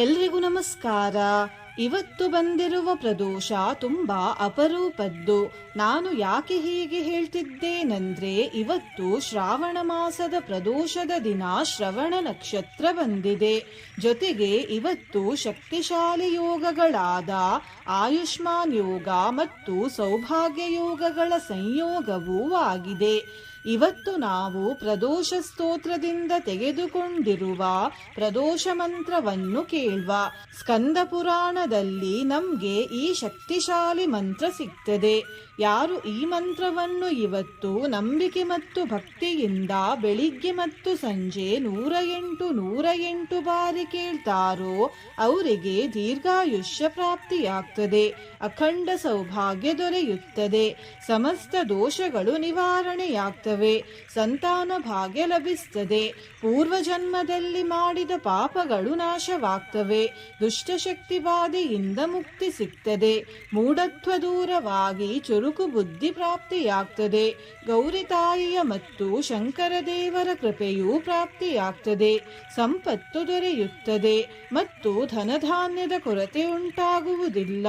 ಎಲ್ರಿಗೂ ನಮಸ್ಕಾರ. ಇವತ್ತು ಬಂದಿರುವ ಪ್ರದೋಷ ತುಂಬಾ ಅಪರೂಪದ್ದು. ನಾನು ಯಾಕೆ ಹೀಗೆ ಹೇಳ್ತಿದ್ದೇನೆಂದ್ರೆ, ಇವತ್ತು ಶ್ರಾವಣ ಮಾಸದ ಪ್ರದೋಷದ ದಿನ ಶ್ರವಣ ನಕ್ಷತ್ರ ಬಂದಿದೆ. ಜೊತೆಗೆ ಇವತ್ತು ಶಕ್ತಿಶಾಲಿ ಯೋಗಗಳಾದ ಆಯುಷ್ಮಾನ್ ಯೋಗ ಮತ್ತು ಸೌಭಾಗ್ಯ ಯೋಗಗಳ ಸಂಯೋಗವೂ ಆಗಿದೆ. ಇವತ್ತು ನಾವು ಪ್ರದೋಷ ಸ್ತೋತ್ರದಿಂದ ತೆಗೆದುಕೊಂಡಿರುವ ಪ್ರದೋಷ ಮಂತ್ರವನ್ನು ಕೇಳುವ. ಸ್ಕಂದ ಪುರಾಣದಲ್ಲಿ ನಮ್ಗೆ ಈ ಶಕ್ತಿಶಾಲಿ ಮಂತ್ರ ಸಿಗ್ತದೆ. ಯಾರು ಈ ಮಂತ್ರವನ್ನು ಇವತ್ತು ನಂಬಿಕೆ ಮತ್ತು ಭಕ್ತಿಯಿಂದ ಬೆಳಿಗ್ಗೆ ಮತ್ತು ಸಂಜೆ 108 ಬಾರಿ ಕೇಳ್ತಾರೋ ಅವರಿಗೆ ದೀರ್ಘಾಯುಷ್ಯ ಪ್ರಾಪ್ತಿಯಾಗ್ತದೆ, ಅಖಂಡ ಸೌಭಾಗ್ಯ ದೊರೆಯುತ್ತದೆ, ಸಮಸ್ತ ದೋಷಗಳು ನಿವಾರಣೆಯಾಗ್ತವೆ, ಸಂತಾನ ಭಾಗ್ಯ ಲಭಿಸ್ತದೆ, ಪೂರ್ವಜನ್ಮದಲ್ಲಿ ಮಾಡಿದ ಪಾಪಗಳು ನಾಶವಾಗ್ತವೆ, ದುಷ್ಟಶಕ್ತಿ ಬಾಧೆಯಿಂದ ಮುಕ್ತಿ ಸಿಗ್ತದೆ, ಮೂಢತ್ವ ದೂರವಾಗಿ ಚುರುಕು ಬುದ್ಧಿ ಪ್ರಾಪ್ತಿಯಾಗ್ತದೆ, ಗೌರಿ ತಾಯಿಯ ಮತ್ತು ಶಂಕರ ದೇವರ ಕೃಪೆಯೂ ಪ್ರಾಪ್ತಿಯಾಗ್ತದೆ, ಸಂಪತ್ತು ದೊರೆಯುತ್ತದೆ ಮತ್ತು ಧನಧಾನ್ಯದ ಕೊರತೆ ಉಂಟಾಗುವುದಿಲ್ಲ.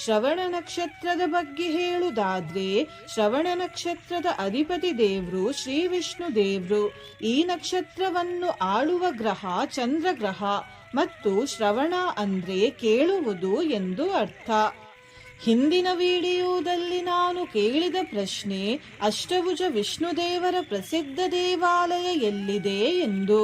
ಶ್ರವಣ ನಕ್ಷತ್ರದ ಬಗ್ಗೆ ಹೇಳುವುದಾದ್ರೆ, ಶ್ರವಣ ನಕ್ಷತ್ರದ ಅಧಿಪತಿ ದೇವರು ಶ್ರೀ ವಿಷ್ಣು ದೇವರು. ಈ ನಕ್ಷತ್ರವನ್ನು ಆಳುವ ಗ್ರಹ ಚಂದ್ರಗ್ರಹ ಮತ್ತು ಶ್ರವಣ ಅಂದ್ರೆ ಕೇಳುವುದು ಎಂದು ಅರ್ಥ. ಹಿಂದಿನ ವಿಡಿಯೋದಲ್ಲಿ ನಾನು ಕೇಳಿದ ಪ್ರಶ್ನೆ, ಅಷ್ಟಭುಜ ವಿಷ್ಣು ದೇವರ ಪ್ರಸಿದ್ಧ ದೇವಾಲಯ ಎಲ್ಲಿದೆ ಎಂದು.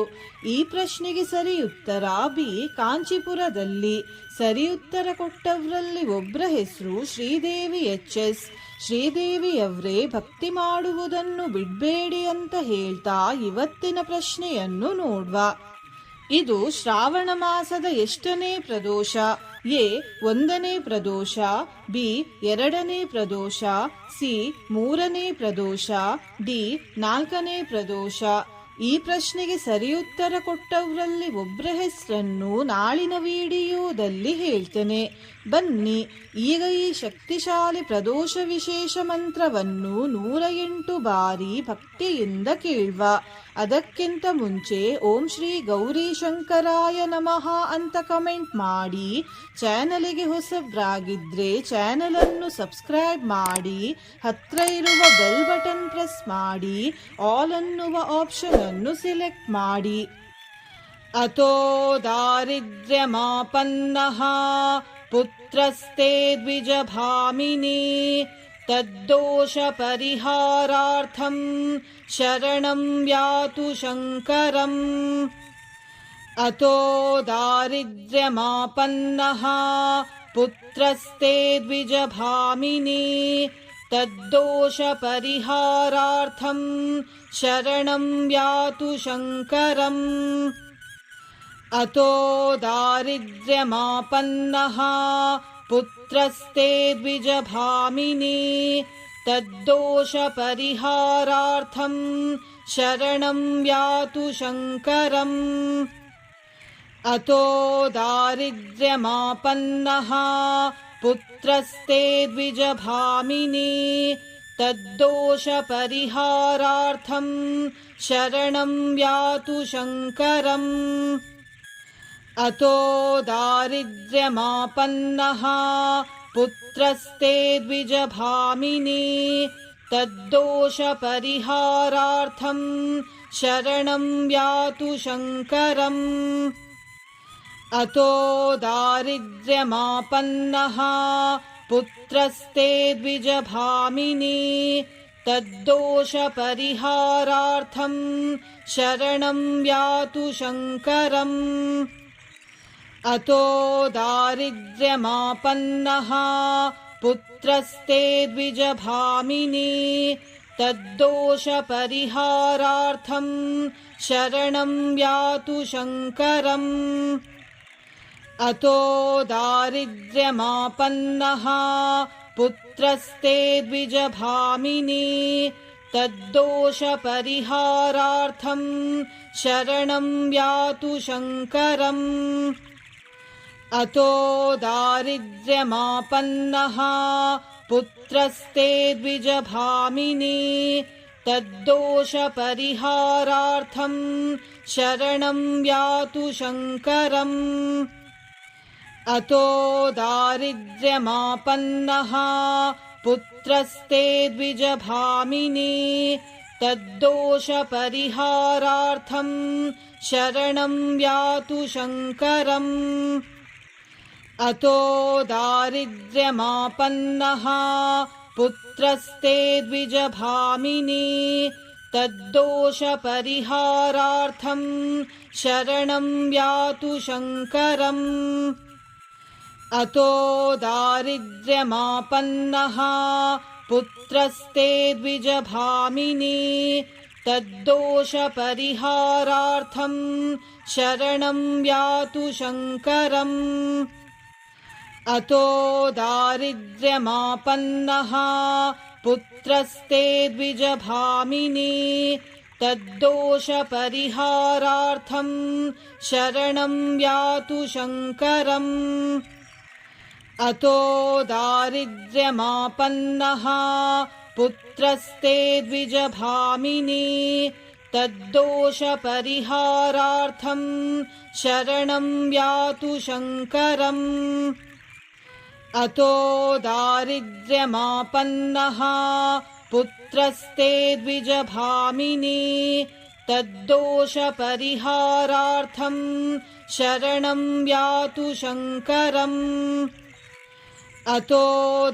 ಈ ಪ್ರಶ್ನೆಗೆ ಸರಿ ಉತ್ತರ ಬಿ, ಕಾಂಚೀಪುರದಲ್ಲಿ. ಸರಿ ಉತ್ತರ ಕೊಟ್ಟವರಲ್ಲಿ ಒಬ್ಬರ ಹೆಸರು ಶ್ರೀದೇವಿ ಎಚ್.ಎಸ್. ಶ್ರೀದೇವಿಯವರೇ ಭಕ್ತಿ ಮಾಡುವುದನ್ನು ಬಿಡ್ಬೇಡಿ ಅಂತ ಹೇಳ್ತಾ ಇವತ್ತಿನ ಪ್ರಶ್ನೆಯನ್ನು ನೋಡುವ. ಇದು ಶ್ರಾವಣ ಮಾಸದ ಎಷ್ಟನೇ ಪ್ರದೋಷ? ಎ 1ನೇ ಪ್ರದೋಷ, ಬಿ 2ನೇ ಪ್ರದೋಷ, ಸಿ 3ನೇ ಪ್ರದೋಷ, ಡಿ 4ನೇ ಪ್ರದೋಷ. ಈ ಪ್ರಶ್ನೆಗೆ ಸರಿ ಉತ್ತರ ಕೊಟ್ಟವರಲ್ಲಿ ಒಬ್ಬರ ಹೆಸರನ್ನು ನಾಳಿನ ವಿಡಿಯೋದಲ್ಲಿ ಹೇಳ್ತೇನೆ. ಬನ್ನಿ ಈಗ ಈ ಶಕ್ತಿಶಾಲಿ ಪ್ರದೋಷ ವಿಶೇಷ ಮಂತ್ರವನ್ನು 108 ಬಾರಿ ಭಕ್ತಿಯಿಂದ ಕೇಳುವ. ಅದಕ್ಕಿಂತ ಮುಂಚೆ ಓಂ ಶ್ರೀ ಗೌರಿ ಶಂಕರಾಯ ನಮಃ ಅಂತ ಕಮೆಂಟ್ ಮಾಡಿ, ಚಾನಲಿಗೆ ಹೊಸಬ್ರಾಗಿದ್ರೆ ಚಾನಲ್ ಅನ್ನು ಸಬ್ಸ್ಕ್ರೈಬ್ ಮಾಡಿ, ಹತ್ರ ಇರುವ ಬೆಲ್ ಬಟನ್ ಪ್ರೆಸ್ ಮಾಡಿ, ಆಲ್ ಅನ್ನುವ ಆಪ್ಷನ್ ಅನ್ನು ಸಿಲೆಕ್ಟ್ ಮಾಡಿ. ಅಥೋ ದಾರಿದ್ರ್ಯಮಾಪನ್ನಃ ಪುತ್ರಸ್ತೆ ದ್ವಿಜಭಾಮಿನಿ ತದ್ದೋಷ ಪರಿಹಾರಾರ್ಥಂ ಶರಣಂ ಯಾತು ಶಂಕರಂ. ಅಥೋ ದಾರಿದ್ರ್ಯಮಾಪನ್ನಃ ಪುತ್ರಸ್ತೆ ದ್ವಿಜಭಾಮಿನಿ ತದ್ದೋಷ ಪರಿಹಾರಾರ್ಥಂ ಶರಣಂ ಯಾತು ಶಂಕರಂ. ಅಥೋ ದಾರಿದ್ರ್ಯಮಾಪನ್ನಃ ಪುತ್ರಸ್ತೆ ದ್ವಿಜಭಾಮಿನಿ ತದ್ದೋಷ ಪರಿಹಾರಾರ್ಥಂ ಶರಣಂ ಯಾತು ಶಂಕರಂ. ಅಥೋ ದಾರಿದ್ರ್ಯಮಾಪನ್ನಃ ಪುತ್ರಸ್ತೆ ದ್ವಿಜಭಾಮಿನಿ ತದ್ದೋಷ ಪರಿಹಾರಾರ್ಥಂ ಶರಣಂ ಯಾತು ಶಂಕರಂ. ಅಥೋ ದಾರಿದ್ರ್ಯಮಾಪನ್ನಃ ಪುತ್ರಸ್ತೆ ದ್ವಿಜಭಾಮಿನಿ ತದ್ದೋಷ ಪರಿಹಾರಾರ್ಥಂ ಶರಣಂ ಯಾತು ಶಂಕರಂ. ಅಥೋ ದಾರಿದ್ರ್ಯಮಾಪನ್ನಃ ಪುತ್ರಸ್ತೆ ದ್ವಿಜಭಾಮಿನಿ ತದ್ದೋಷ ಪರಿಹಾರಾರ್ಥಂ ಶರಣಂ ಯಾತು ಶಂಕರಂ. ಅಥೋ ದಾರಿದ್ರ್ಯಮಾಪನ್ನಃ ಪುತ್ರಸ್ತೆ ದ್ವಿಜಭಾಮಿನಿ ತದ್ದೋಷ ಪರಿಹಾರಾರ್ಥಂ ಶರಣಂ ಯಾತು ಶಂಕರಂ. ಅಥೋ ದಾರಿದ್ರ್ಯಮಾಪನ್ನಃ ಪುತ್ರಸ್ತೆ ದ್ವಿಜಭಾಮಿನಿ ತದ್ದೋಷ ಪರಿಹಾರಾರ್ಥಂ ಶರಣಂ ಯಾತು ಶಂಕರಂ. ಅಥೋ ದಾರಿದ್ರ್ಯಮಾಪನ್ನಃ ಪುತ್ರಸ್ತೆ ದ್ವಿಜಭಾಮಿನಿ ತದ್ದೋಷ ಪರಿಹಾರಾರ್ಥಂ ಶರಣಂ ಯಾತು ಶಂಕರಂ. अतो दारिद्र्यमापन्नः पुत्रस्ते द्विजभामिनी तद्दोषपरिहारार्थं शरणं यातु शङ्करम् अतो दारिद्र्यमापन्नः पुत्रस्ते द्विजभामिनी तद्दोषपरिहारार्थं शरणं यातु शङ्करम् अतो दारिद्र्यमापन्नः पुत्रस्ते द्विजभामिनी तद्दोषपरिहारार्थं शरणं यातु शङ्करम् अतो दारिद्र्यमापन्नः पुत्रस्ते द्विजभामिनी तद्दोषपरिहारार्थं शरणं यातु शङ्करम् अतो दारिद्र्यमापन्नः पुत्रस्ते द्विजभामिनी तद्दोषपरिहारार्थं शरणं यातु शङ्करम् अतो दारिद्र्यमापन्नः पुत्रस्ते द्विजभामिनी तद्दोषपरिहारार्थं शरणं यातु शङ्करम् अतो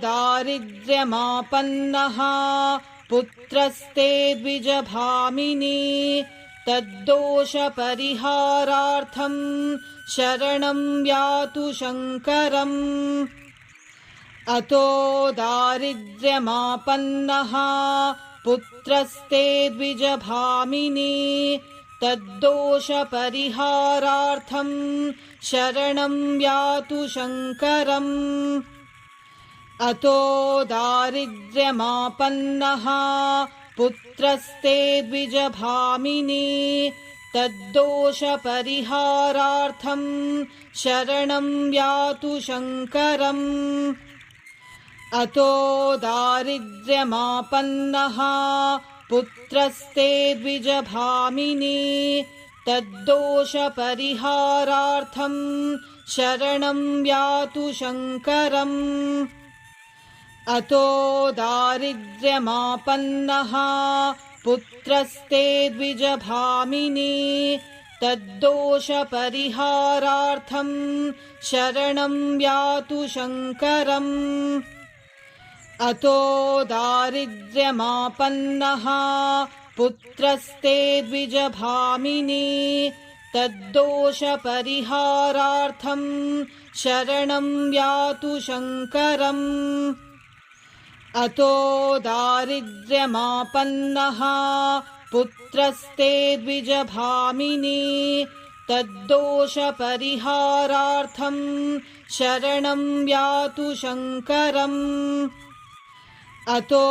दारिद्र्यमापन्नः पुत्रस्ते द्विजभामिनी तद्दोषपरिहारार्थं शरणं यातु शङ्करम् अतो दारिद्र्यमापन्नः पुत्रस्ते द्विजभामिनी तद्दोषपरिहारार्थं शरणं यातु शङ्करम् अतो दारिद्र्यमापन्नः पुत्रस्ते द्विजभामिनी तद्दोषपरिहारार्थं शरणं यातु शङ्करम् अतो दारिद्र्यमापन्नः पुत्रस्ते द्विजभामिनी तद्दोषपरिहारार्थं शरणं यातु शङ्करम् अतो दारिद्र्यमापन्नः पुत्रस्ते द्विजभामिनी तद्दोषपरिहारार्थं शरणं यातु शङ्करम् अतो दारिद्र्यमापन्नः पुत्रस्ते द्विजभामिनी तद्दोषपरिहारार्थं शरणं यातु शङ्करम् अतो दारिद्र्यमापन्नः पुत्रस्ते द्विजभामिनी तद्दोषपरिहारार्थं शरणं यातु शङ्करम् अतो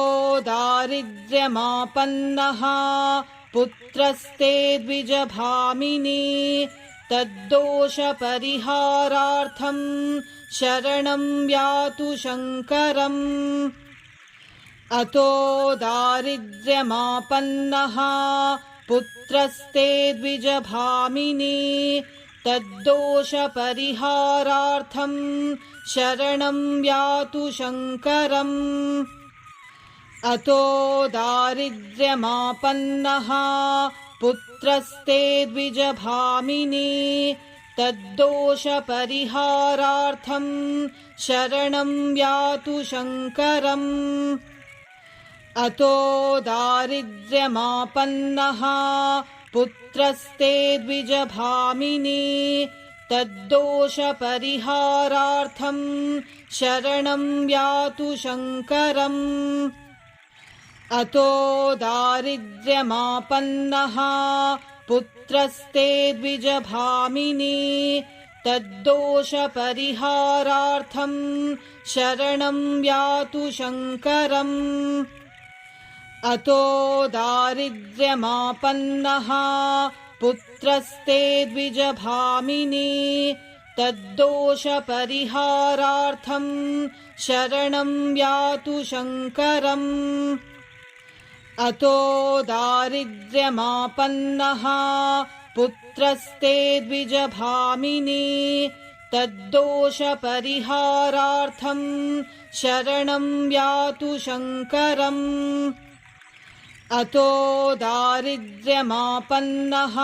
दारिद्र्यमापन्नः पुत्रस्ते द्विजभामिनी तद्दोषपरिहारार्थं शरणं यातु शङ्करम् अतो दारिद्र्यमापन्नः पुत्रस्ते द्विजभामिनी तद्दोषपरिहारार्थं शरणं यातु शङ्करम् अतो दारिद्र्यमापन्नः पुत्रस्ते द्विजभामिनी तद्दोषपरिहारार्थं शरणं यातु शङ्करम् अतो दारिद्र्यमापन्नः पुत्रस्ते द्विजभामिनी तद्दोषपरिहारार्थं शरणं यातु शङ्करम् अतो दारिद्र्यमापन्नः पुत्रस्ते द्विजभामिनी तद्दोषपरिहारार्थं शरणं यातु शङ्करम् अतो दारिद्र्यमापन्नः पुत्रस्ते द्विजभामिनी तद्दोषपरिहारार्थं शरणं यातु शङ्करम् अतो दारिद्र्यमापन्नः पुत्रस्ते द्विजभामिनी तद्दोषपरिहारार्थं शरणं यातु शङ्करम्। अतो दारिद्र्यमापन्नः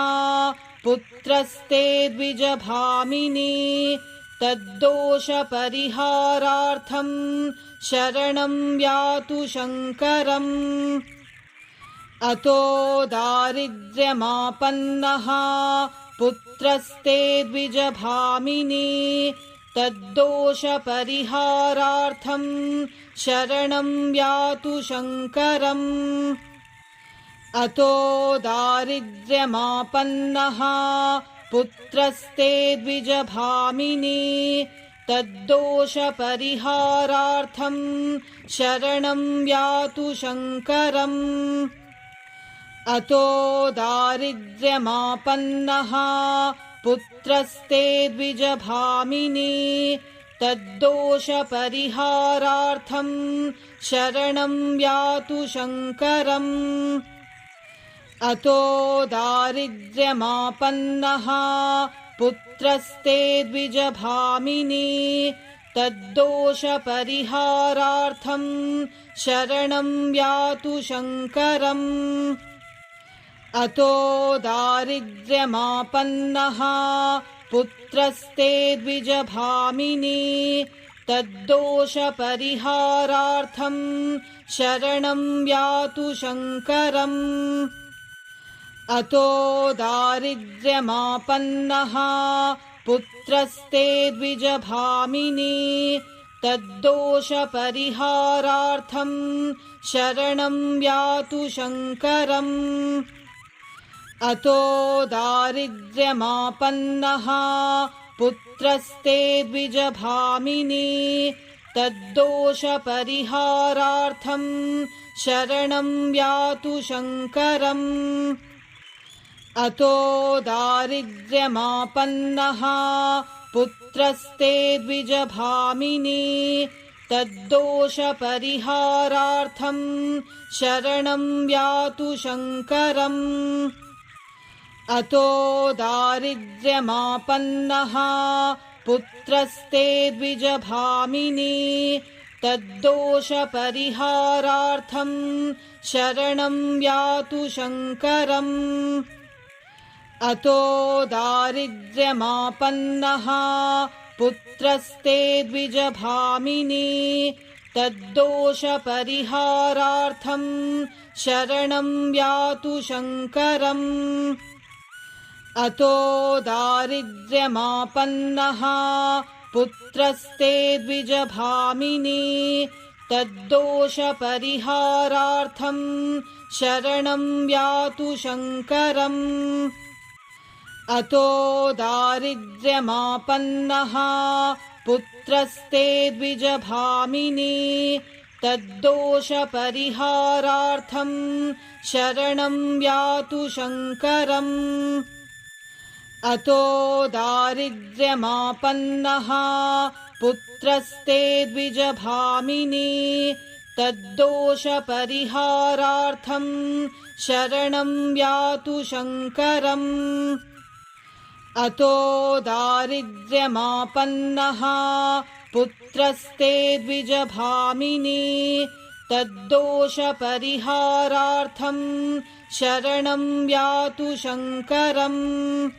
पुत्रस्ते द्विजभामिनी तद्दोषपरिहारार्थं शरणं यातु शङ्करम्। अतो दारिद्र्यमापन्नः पुत्रस्ते द्विजभामिनी तद्दोषपरिहारार्थं शरणं यातु शङ्करम्। अतो दारिद्र्यमापन्नः पुत्रस्ते द्विजभामिनी तद्दोषपरिहारार्थं शरणं यातु शङ्करम्। अतो दारिद्र्यमापन्नः पुत्रस्ते द्विजभामिनी तद्दोषपरिहारार्थं शरणं यातु शङ्करम्। अतो दारिद्र्यमापन्नः पुत्रस्ते द्विजभामिनी तद्दोषपरिहारार्थं शरणं यातु शङ्करम्। अतो दारिद्र्यमापन्नः पुत्रस्ते द्विजभामिनी तद्दोषपरिहारार्थं शरणं यातु शङ्करम्। अतो दारिद्र्यमापन्नः पुत्रस्ते द्विजभामिनी तद्दोषपरिहारार्थं शरणं यातु शङ्करम्। अतो दारिद्र्यमापन्नः पुत्रस्ते द्विजभामिनी तद्दोषपरिहारार्थं शरणं यातु शङ्करम्। अतो दारिद्र्यमापन्नः पुत्रस्ते द्विजभामिनी तद्दोषपरिहारार्थं शरणं यातु शङ्करम्। अतो दारिद्र्यमापन्नः पुत्रस्ते द्विजभामिनी तद्दोषपरिहारार्थं शरणं यातु शङ्करम्। अतो दारिद्र्यमापन्नः पुत्रस्ते द्विजभामिनी तद्दोषपरिहारार्थं शरणं यातु शङ्करम्। अतो दारिद्र्यमापन्नः पुत्रस्ते द्विजभामिनी तद्दोषपरिहारार्थं शरणं यातु शङ्करम्। अतो दारिद्र्यमापन्नः पुत्रस्ते द्विजभामिनी तद्दोषपरिहारार्थं शरणं यातु शङ्करम्। अतो दारिद्र्यमापन्नः पुत्रस्ते द्विजभामिनी तद्दोषपरिहारार्थं शरणं यातु शङ्करम्। अतो दारिद्र्यमापन्नः पुत्रस्ते द्विजभामिनी तद्दोषपरिहारार्थं शरणं यातु शङ्करम्।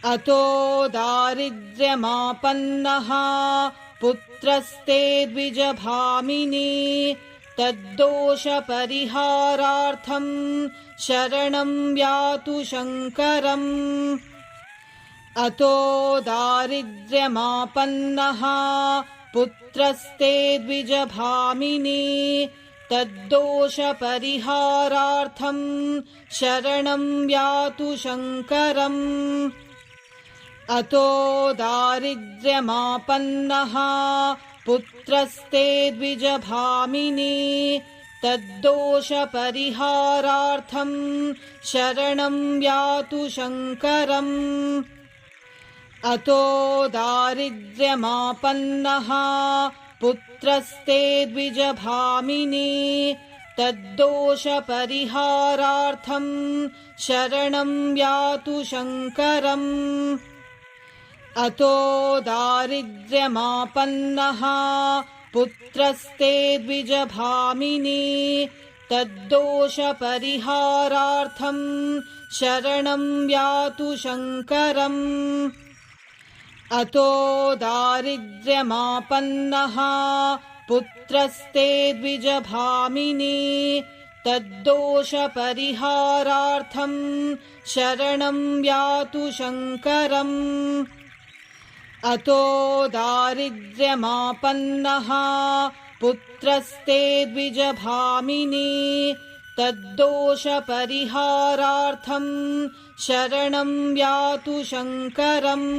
अतो दारिद्र्यमापन्नः पुत्रस्ते द्विजभामिनी तद्दोषपरिहारार्थं शरणं यातु शङ्करम्। अतो दारिद्र्यमापन्नः पुत्रस्ते द्विजभामिनी तद्दोषपरिहारार्थं शरणं यातु शङ्करम्। अतो दारिद्र्यमापन्नः पुत्रस्ते द्विजभामिनी तद्दोषपरिहारार्थं शरणं यातु शङ्करम्। अतो दारिद्र्यमापन्नः पुत्रस्ते द्विजभामिनी तद्दोषपरिहारार्थं शरणं यातु शङ्करम्। अतो दारिद्र्यमापन्नः पुत्रस्ते द्विजभामिनी तद्दोषपरिहारार्थं शरणं यातु शङ्करम् अतो दारिद्र्यमापन्नः पुत्रस्ते द्विजभामिनी तद्दोषपरिहारार्थं शरणं यातु शङ्करम् अतो दारिद्र्यमापन्नः पुत्रस्ते द्विजभामिनी तद्दोषपरिहारार्थं शरणं यातु शङ्करम्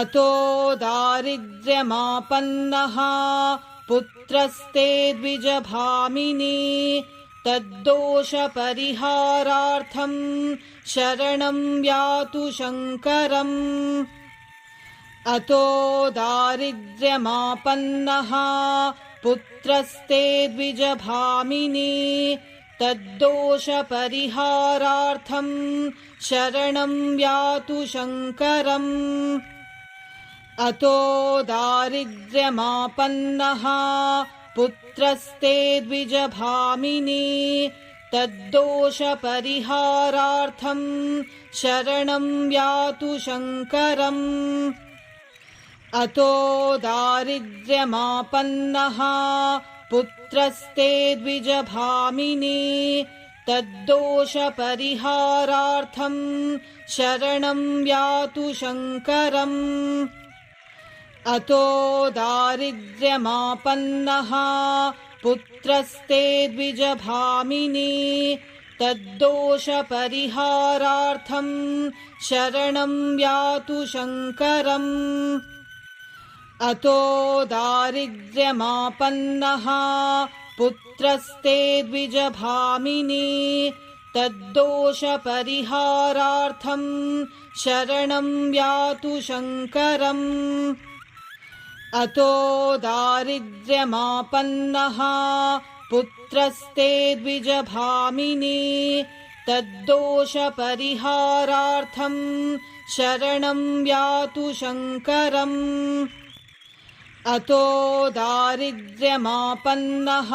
अतो दारिद्र्यमापन्नः पुत्रस्ते द्विजभामिनी तद्दोषपरिहारार्थं शरणं यातु शङ्करम् अतो दारिद्र्यमापन्नः पुत्रस्ते द्विजभामिनी तद्दोषपरिहारार्थं शरणं यातु शङ्करम् अतो दारिद्र्यमापन्नः पुत्रस्ते द्विजभामिनी तद्दोषपरिहारार्थं शरणं यातु शङ्करम् अतो दारिद्र्यमापन्नः पुत्रस्ते द्विजभामिनी तद्दोषपरिहारार्थं शरणं यातु शङ्करम् अतो दारिद्र्यमापन्नः पुत्रस्ते द्विजभामिनी तद्दोषपरिहारार्थं शरणं यातु शङ्करम् अतो दारिद्र्यमापन्नः पुत्रस्ते द्विजभामिनी तद्दोषपरिहारार्थं शरणं यातु शङ्करम् अतो दारिद्र्यमापन्नः पुत्रस्ते द्विजभामिनी तद्दोषपरिहारार्थं शरणं यातु शङ्करम् अतो दारिद्र्यमापन्नः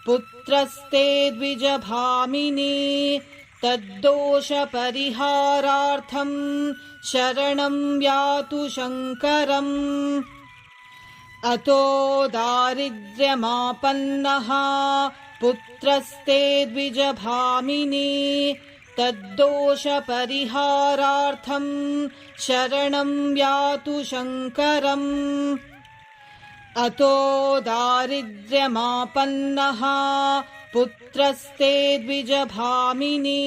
पुत्रस्ते द्विजभामिनी तद्दोषपरिहारार्थं शरणं यातु शङ्करम् अतो दारिद्र्यमापन्नः पुत्रस्ते द्विजभामिनी तद्दोषपरिहारार्थं शरणं यातु शङ्करम् अतो दारिद्र्यमापन्नः पुत्रस्ते द्विजभामिनी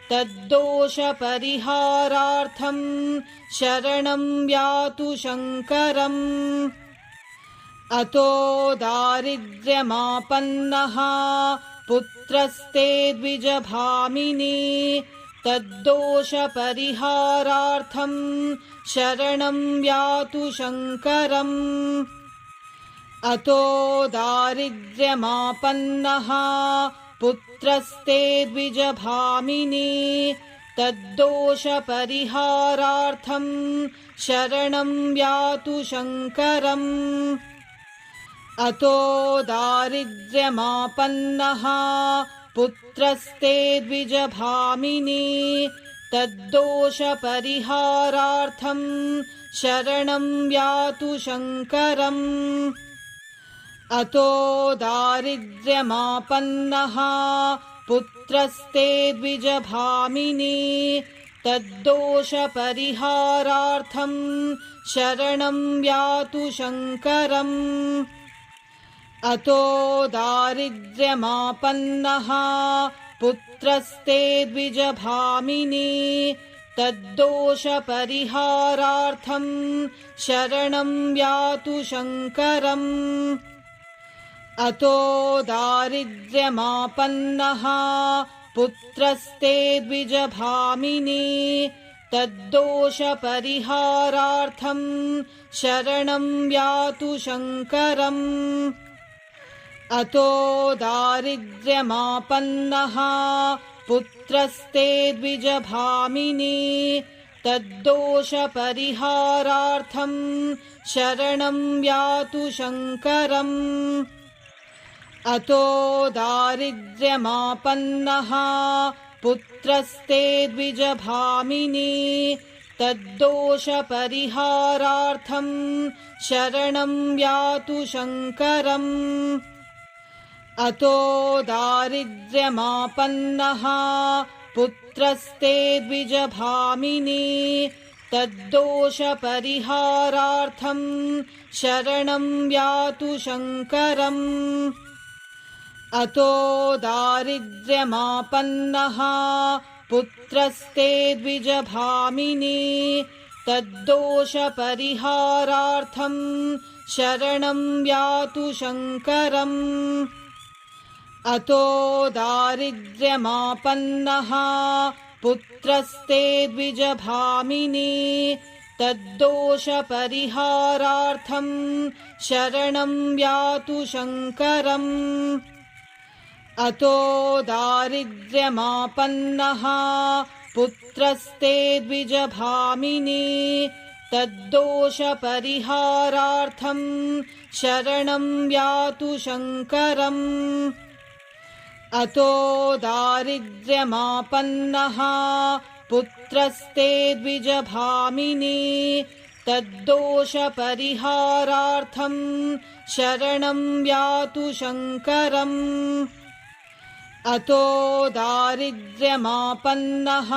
तद्दोषपरिहारार्थं शरणं यातु शङ्करम् अतो दारिद्र्यमापन्नः पुत्रस्ते द्विजभामिनी तद्दोषपरिहारार्थं शरणं यातु शङ्करम् अतो दारिद्र्यमापन्नः पुत्रस्ते द्विजभामिनी तद्दोषपरिहारार्थं शरणं यातु शङ्करम् अतो दारिद्र्यमापन्नः पुत्रस्ते द्विजभामिनी तद्दोषपरिहारार्थं शरणं यातु शङ्करम् अतो दारिद्र्यमापन्नः पुत्रस्ते द्विजभामिनी तद्दोषपरिहारार्थं शरणं यातु शङ्करम् अतो दारिद्र्यमापन्नः पुत्रस्ते द्विजभामिनी तद्दोषपरिहारार्थं शरणं यातु शङ्करम् अतो दारिद्र्यमापन्नः पुत्रस्ते द्विजभामिनी तद्दोषपरिहारार्थं शरणं यातु शङ्करम् अतो दारिद्र्यमापन्नः पुत्रस्ते द्विजभामिनी तद्दोषपरिहारार्थं शरणं यातु शङ्करम्। अतो दारिद्र्यमापन्नः पुत्रस्ते द्विजभामिनी तद्दोषपरिहारार्थं शरणं यातु शङ्करम्। अतो दारिद्र्यमापन्नः पुत्रस्ते द्विजभामिनी तद्दोषपरिहारार्थं शरणं यातु शङ्करम्। अतो दारिद्र्यमापन्नः पुत्रस्ते द्विजभामिनी तद्दोषपरिहारार्थं शरणं यातु शङ्करम्। अतो दारिद्र्यमापन्नः पुत्रस्ते द्विजभामिनी तद्दोषपरिहारार्थं शरणं यातु शङ्करम्। अतो दारिद्र्यमापन्नः पुत्रस्ते द्विजभामिनी तद्दोषपरिहारार्थं शरणं यातु शङ्करम्। अतो दारिद्र्यमापन्नः पुत्रस्ते द्विजभामिनी तद्दोषपरिहारार्थं शरणं यातु शङ्करम्। अतो दारिद्र्यमापन्नः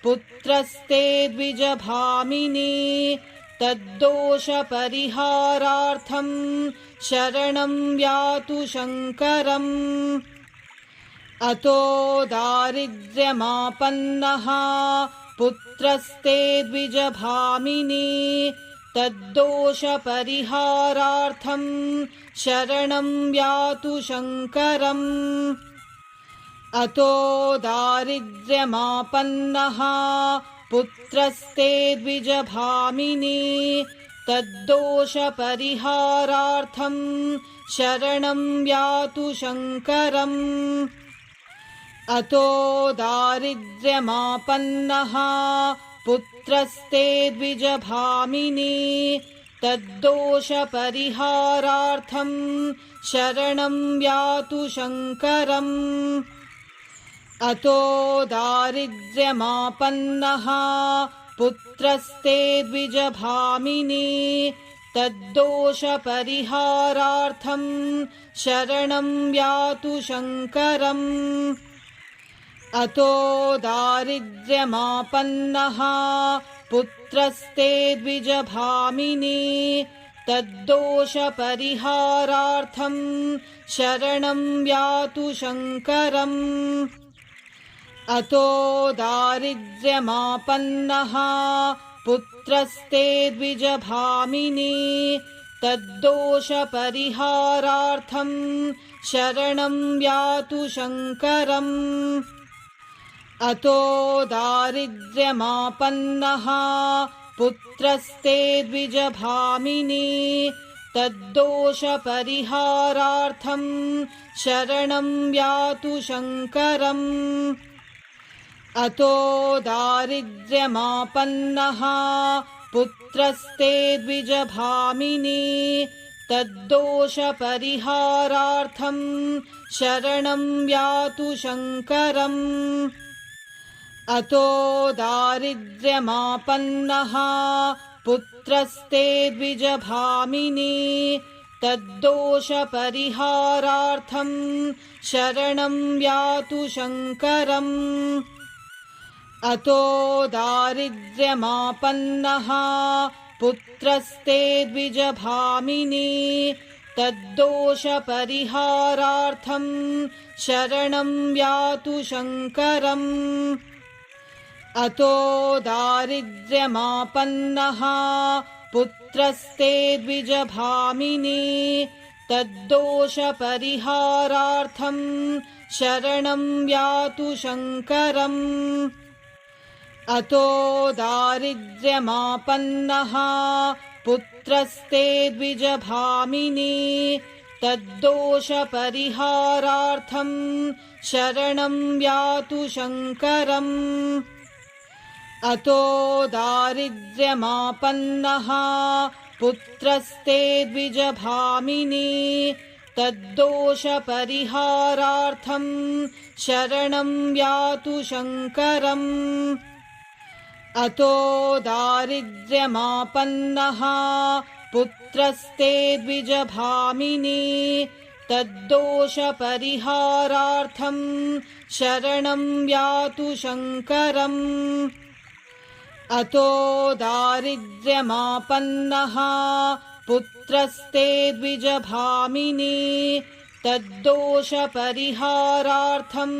पुत्रस्ते द्विजभामिनी तद्दोषपरिहारार्थं शरणं यातु शङ्करम्। अतो दारिद्र्यमापन्नः पुत्रस्ते द्विजभामिनी तद्दोषपरिहारार्थं शरणं यातु शङ्करम्। अतो दारिद्र्यमापन्नः पुत्रस्ते द्विजभामिनी तद्दोषपरिहारार्थं शरणं यातु शङ्करम्। अतो दारिद्र्यमापन्नः पुत्रस्ते द्विजभामिनी तद्दोषपरिहारार्थं शरणं यातु शङ्करम्। अतो दारिद्र्यमापन्नः पुत्रस्ते द्विजभामिनी तद्दोषपरिहारार्थं शरणं यातु शङ्करम्। अतो दारिद्र्यमापन्नः पुत्रस्ते द्विजभामिनी तद्दोषपरिहारार्थं शरणं यातु शङ्करम्। अतो दारिद्र्यमापन्नः पुत्रस्ते द्विजभामिनी तद्दोषपरिहारार्थं शरणं यातु शङ्करम्। अतो दारिद्र्यमापन्नः पुत्रस्ते द्विजभामिनी तद्दोषपरिहारार्थं शरणं यातु शङ्करम्। अतो दारिद्र्यमापन्नः पुत्रस्ते द्विजभामिनी तद्दोषपरिहारार्थं शरणं यातु शङ्करम्। अतो दारिद्र्यमापन्नः पुत्रस्ते द्विजभामिनी तद्दोषपरिहारार्थं शरणं यातु शङ्करम्। अतो दारिद्र्यमापन्नः पुत्रस्ते द्विजभामिनी तद्दोषपरिहारार्थं शरणं यातु शङ्करम्। अतो दारिद्र्यमापन्नः पुत्रस्ते द्विजभामिनी तद्दोषपरिहारार्थं शरणं यातु शङ्करम्। अतो दारिद्र्यमापन्नः पुत्रस्ते द्विजभामिनी तद्दोषपरिहारार्थं शरणं यातु शङ्करम्। अतो दारिद्र्यमापन्नः पुत्रस्ते द्विजभामिनी तद्दोषपरिहारार्थं शरणं यातु शङ्करम् अतो दारिद्र्यमापन्नः पुत्रस्ते द्विजभामिनी तद्दोषपरिहारार्थं शरणं यातु शङ्करम् अतो दारिद्र्यमापन्नः पुत्रस्ते द्विजभामिनी तद्दोषपरिहारार्थं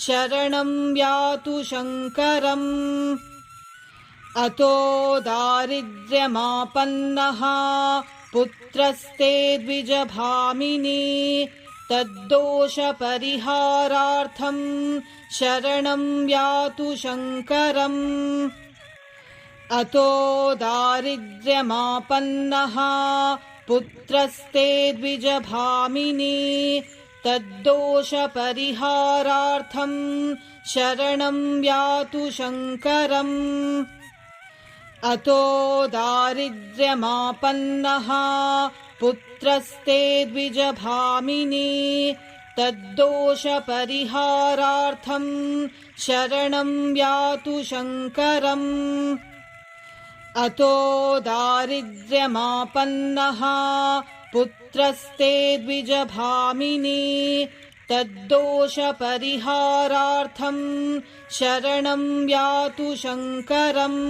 शरणं यातु शङ्करम् अतो दारिद्र्यमापन्नः पुत्रस्ते द्विजभामिनी तद्दोषपरिहारार्थं शरणं यातु शङ्करम् अतो दारिद्र्यमापन्नः पुत्रस्ते द्विजभामिनी तद्दोषपरिहारार्थं शरणं यातु शङ्करम् अतो दारिद्र्यमापन्नः पुत्रस्ते द्विजभामिनी तद्दोषपरिहारार्थं शरणं यातु शङ्करम् अतो दारिद्र्यमापन्नः पुत्रस्ते द्विजभामिनी तद्दोषपरिहारार्थं शरणं यातु शङ्करम्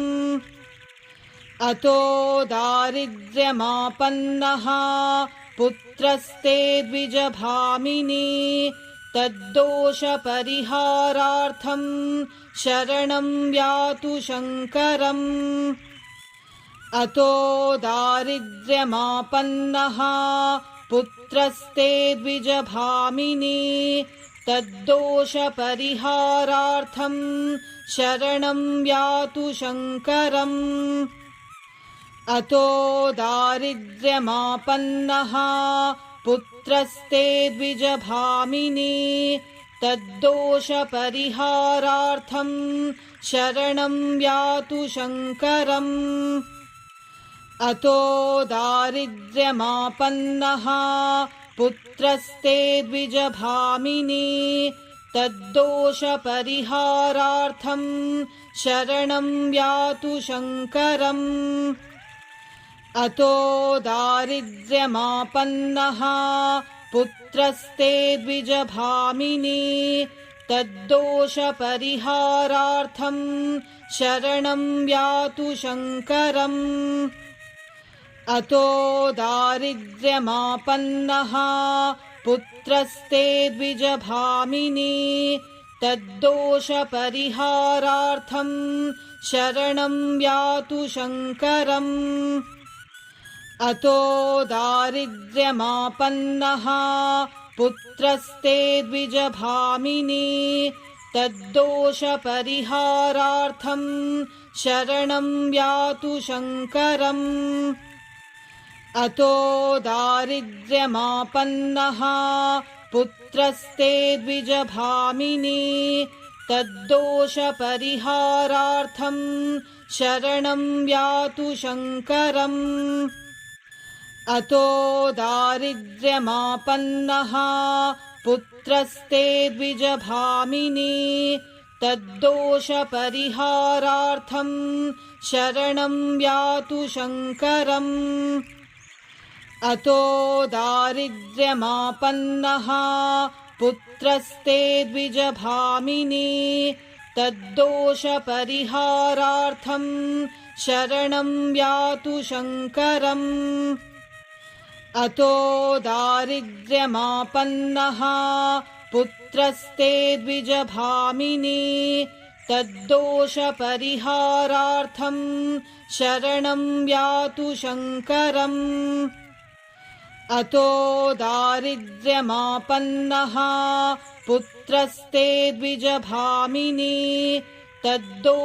अतो दारिद्र्यमापन्नः पुत्रस्ते द्विजभामिनी तद्दोषपरिहारार्थं शरणं यातु शङ्करम् अतो दारिद्र्यमापन्नः पुत्रस्ते द्विजभामिनी तद्दोषपरिहारार्थं शरणं यातु शङ्करम् अतो दारिद्र्यमापन्नः पुत्रस्ते द्विजभामिनी तद्दोषपरिहारार्थं शरणं यातु शङ्करम् अतो दारिद्र्यमापन्नः पुत्रस्ते द्विजभामिनी तद्दोषपरिहारार्थं शरणं यातु शङ्करम् अतो दारिद्र्यमापन्नः पुत्रस्ते द्विजभामिनी तद्दोषपरिहारार्थं शरणं यातु शङ्करम् अतो दारिद्र्यमापन्नः पुत्रस्ते द्विजभामिनी तद्दोषपरिहारार्थं शरणं यातु शङ्करम् अतो दारिद्र्यमापन्नः पुत्रस्ते द्विजभामिनी तद्दोषपरिहारार्थं शरणं यातु शङ्करम् अतो दारिद्र्यमापन्नः पुत्रस्ते द्विजभामिनी तद्दोषपरिहारार्थं शरणं यातु शङ्करम् अतो दारिद्र्यमापन्नः पुत्रस्ते द्विजभामिनी तद्दोषपरिहारार्थं शरणं यातु शङ्करम् अतो दारिद्र्यमापन्नः पुत्रस्ते द्विजभामिनी तद्दोषपरिहारार्थं शरणं यातु शङ्करम् अतो दारिद्र्यमापन्नः पुत्रस्ते द्विजभामिनी तद्दोषपरिहारार्थं शरणं यातु शङ्करम् अतो दारिद्र्यमापन्नः पुत्रस्ते द्विजभामिनी तद्दोषपरिहारार्थं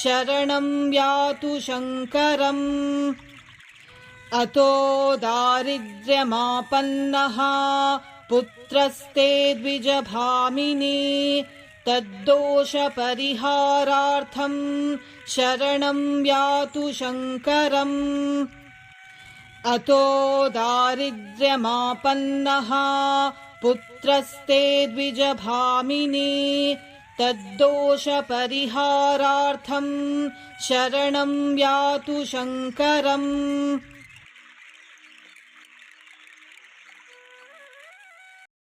शरणं यातु शङ्करम् अतो दारिद्र्यमापन्नः पुत्रस्ते द्विजभामिनी तद्दोषपरिहारार्थं शरणं यातु शङ्करम् अतो दारिद्र्यमापन्नः पुत्रस्ते द्विजभामिनी तद्दोषपरिहारार्थं शरणं यातु शङ्करम्